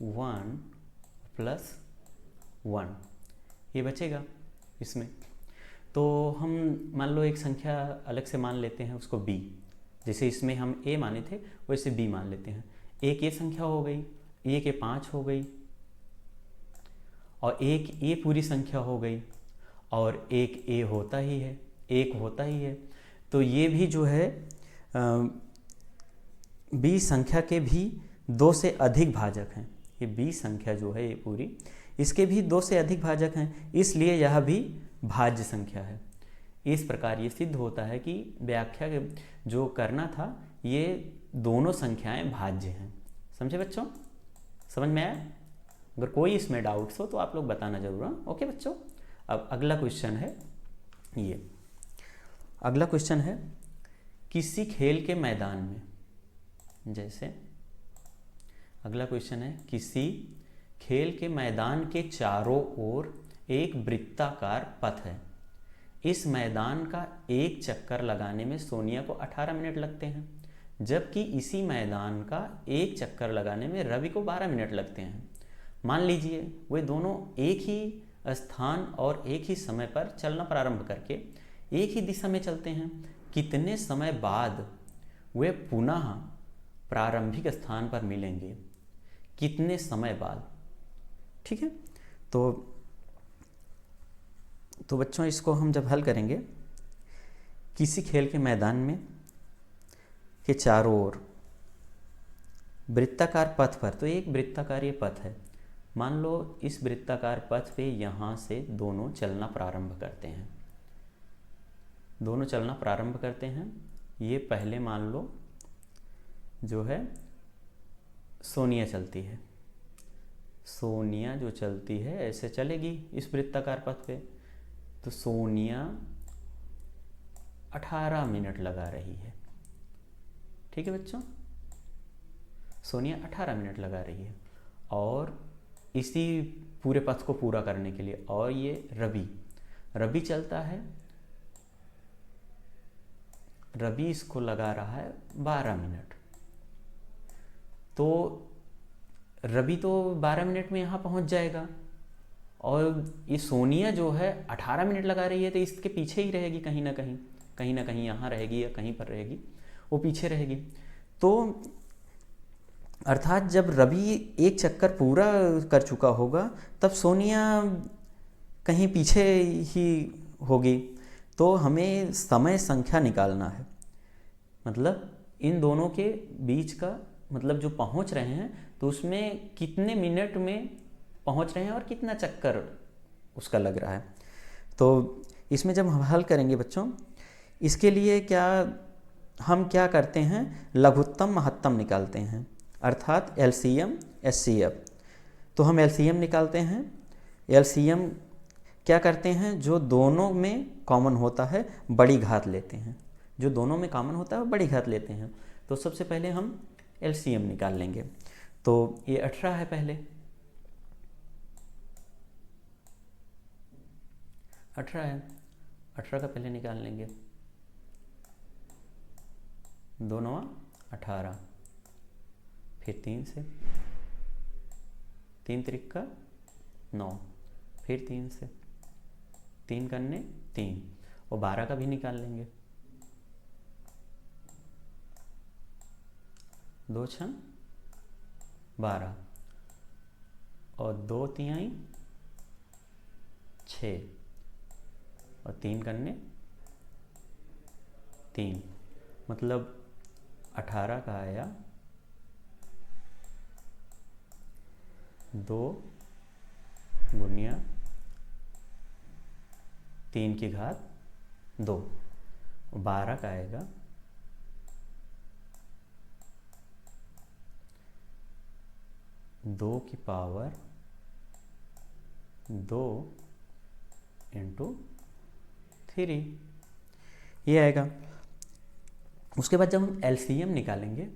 1 plus 1 ये बचेगा इसमें। तो हम मान लो एक संख्या अलग से मान लेते हैं उसको b, जैसे इसमें हम a माने थे वैसे b मान लेते हैं। एक ये संख्या हो गई, एक ये 5 हो गई, और एक ये पूरी संख्या हो गई, और एक a होता ही है, एक होता ही है। तो ये भी जो है b संख्या के भी 2 से अधिक भाजक हैं। ये b संख्या जो है ये पूरी, इसके भी 2 से अधिक भाजक हैं, इसलिए यह भी भाज्य संख्या है। इस प्रकार ये सिद्ध होता है कि व्याख्या जो करना था ये दोनों संख्याएं भाज्य हैं। समझे बच्चों? समझ में आया? अगर कोई इसमें डाउट्स हो तो आप लोग बताना जरूर। ओके बच्चों, अब अगला क्वेश्चन है ये। अगला क्वेश्चन है किसी खेल के मैदान में, जैसे अगला क्वेश्चन है किसी खेल के मैदान के चारों ओर एक वृत्ताकार पथ है। इस मैदान का एक चक्कर लगाने में सोनिया को 18 मिनट लगते हैं, जबकि इसी मैदान का एक चक्कर लगाने में रवि को 12 मिनट लगते हैं। मान लीजिए वे दोनों एक ही स्थान और एक ही समय पर चलना प्रारंभ करके एक ही दिशा में चलते हैं। कितने समय बाद वे पुनः प्रारंभिक स्थान पर मिलेंगे? कितने समय बाद? ठीक है, तो बच्चों इसको हम जब हल करेंगे, किसी खेल के मैदान में के चारों ओर वृत्ताकार पथ पर, तो एक वृत्ताकार ये पथ है। मान लो इस वृत्ताकार पथ पे यहाँ से दोनों चलना प्रारंभ करते हैं, दोनों चलना प्रारंभ करते हैं। ये पहले मान लो जो है सोनिया चलती है, सोनिया जो चलती है ऐसे चलेगी इस वृत्ताकार पथ पे, तो सोनिया 18 मिनट लगा रही है। ठीक है बच्चों, सोनिया 18 मिनट लगा रही है और इसी पूरे पथ को पूरा करने के लिए। और ये रवि चलता है, रवि इसको लगा रहा है 12 मिनट। तो रवि तो 12 मिनट में यहाँ पहुँच जाएगा, और ये सोनिया जो है 18 मिनट लगा रही है, तो इसके पीछे ही रहेगी कहीं ना कहीं यहाँ रहेगी या कहीं पर रहेगी, वो पीछे रहेगी। तो अर्थात जब रवि एक चक्कर पूरा कर चुका होगा तब सोनिया कहीं पीछे ही होगी। तो हमें समय संख्या निकालना है, मतलब इन दोनों के बीच का, मतलब जो पहुंच रहे हैं तो उसमें कितने मिनट में पहुंच रहे हैं और कितना चक्कर उसका लग रहा है। तो इसमें जब हम हल करेंगे बच्चों, इसके लिए हम क्या करते हैं, लघुत्तम महत्तम निकालते हैं, अर्थात LCM HCF। तो हम LCM निकालते हैं। LCM क्या करते हैं, जो दोनों में कॉमन होता है बड़ी घात लेते हैं, जो दोनों में कॉमन होता है बड़ी घात लेते हैं। तो सबसे पहले हम LCM निकाल लेंगे। तो ये 18 है, पहले 18 है, 18 का पहले निकाल लेंगे, 2 9 18, फिर 3 से, 3 त्रिका 9, फिर 3 से, 3 करने 3, और 12 का भी निकाल लेंगे, 2 6 12, और 2 तिहाई 6, और 3 करने 3, मतलब 18 का आया 2 गुणिया 3 की घात 2, 12 का आएगा 2 की पावर 2 × 3, ये आएगा। उसके बाद जब हम LCM निकालेंगे,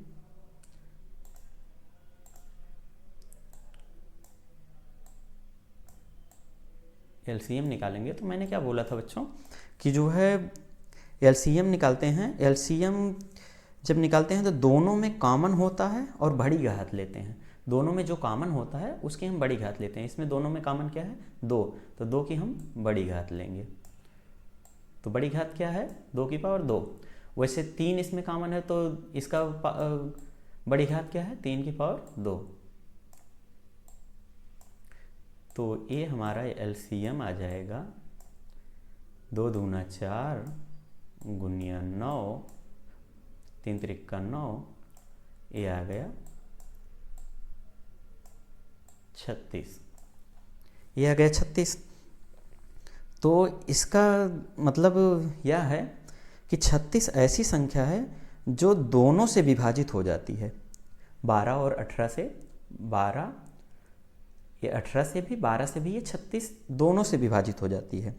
LCM निकालेंगे तो मैंने क्या बोला था बच्चों कि जो है LCM निकालते हैं। LCM जब निकालते हैं तो दोनों में कॉमन होता है और बड़ी घात लेते हैं। दोनों में जो कॉमन होता है उसकी हम बड़ी घात लेते हैं। इसमें दोनों में कॉमन क्या है? 2, तो 2 की हम बड़ी घात लेंगे। तो बड़ी घात क्या है? 2 की पावर 2। वैसे 3 इसमें कॉमन है तो इसका बड़ी घात क्या है? 3 की पावर 2। तो ये हमारा एलसीएम आ जाएगा 2 दूना 4 गुनिया 9, 3 त्रिका 9, ये आ गया 36। ये आ गया 36। तो इसका मतलब यह है कि 36 ऐसी संख्या है जो दोनों से विभाजित हो जाती है। 12 और 18 से, 12 ये 18 से भी, 12 से भी, ये 36 दोनों से विभाजित हो जाती है।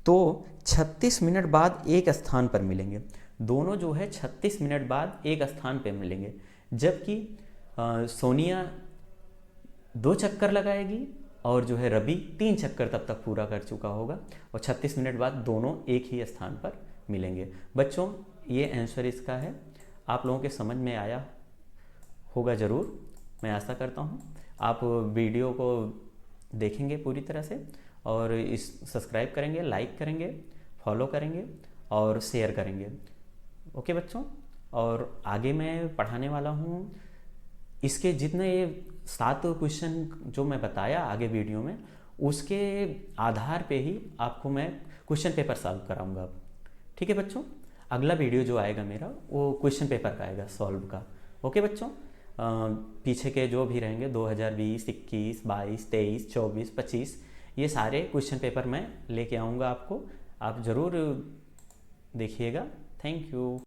तो 36 मिनट बाद एक स्थान पर मिलेंगे। दोनों जो है 36 मिनट बाद एक स्थान पर मिलेंगे, जबकि सोनिया 2 चक्कर लगाएगी और जो है रवि 3 चक्कर तब तक पूरा कर चुका होगा, और 36 मिनट बाद दोनों एक ही स्थान पर मिलेंगे। बच्चों, ये आंसर इसका है। आप लोगों के समझ में आया होगा ज़रूर, मैं आशा करता हूँ। आप वीडियो को देखेंगे पूरी तरह से और इस सब्सक्राइब करेंगे, लाइक करेंगे, फॉलो करेंगे और शेयर करेंगे। ओके बच्चों, और आगे मैं पढ़ाने वाला हूँ इसके जितने ये 7 क्वेश्चन जो मैं बताया आगे वीडियो में, उसके आधार पे ही आपको मैं क्वेश्चन पेपर सॉल्व कराऊंगा। ठीक है बच्चों, अगला वीडियो जो आएगा मेरा वो क्वेश्चन पेपर का आएगा, सॉल्व का। ओके बच्चों, पीछे के जो भी रहेंगे 2020, 21, 22, 23, 24, 25, ये सारे क्वेश्चन पेपर मैं लेके आऊँगा आपको। आप ज़रूर देखिएगा। Thank you.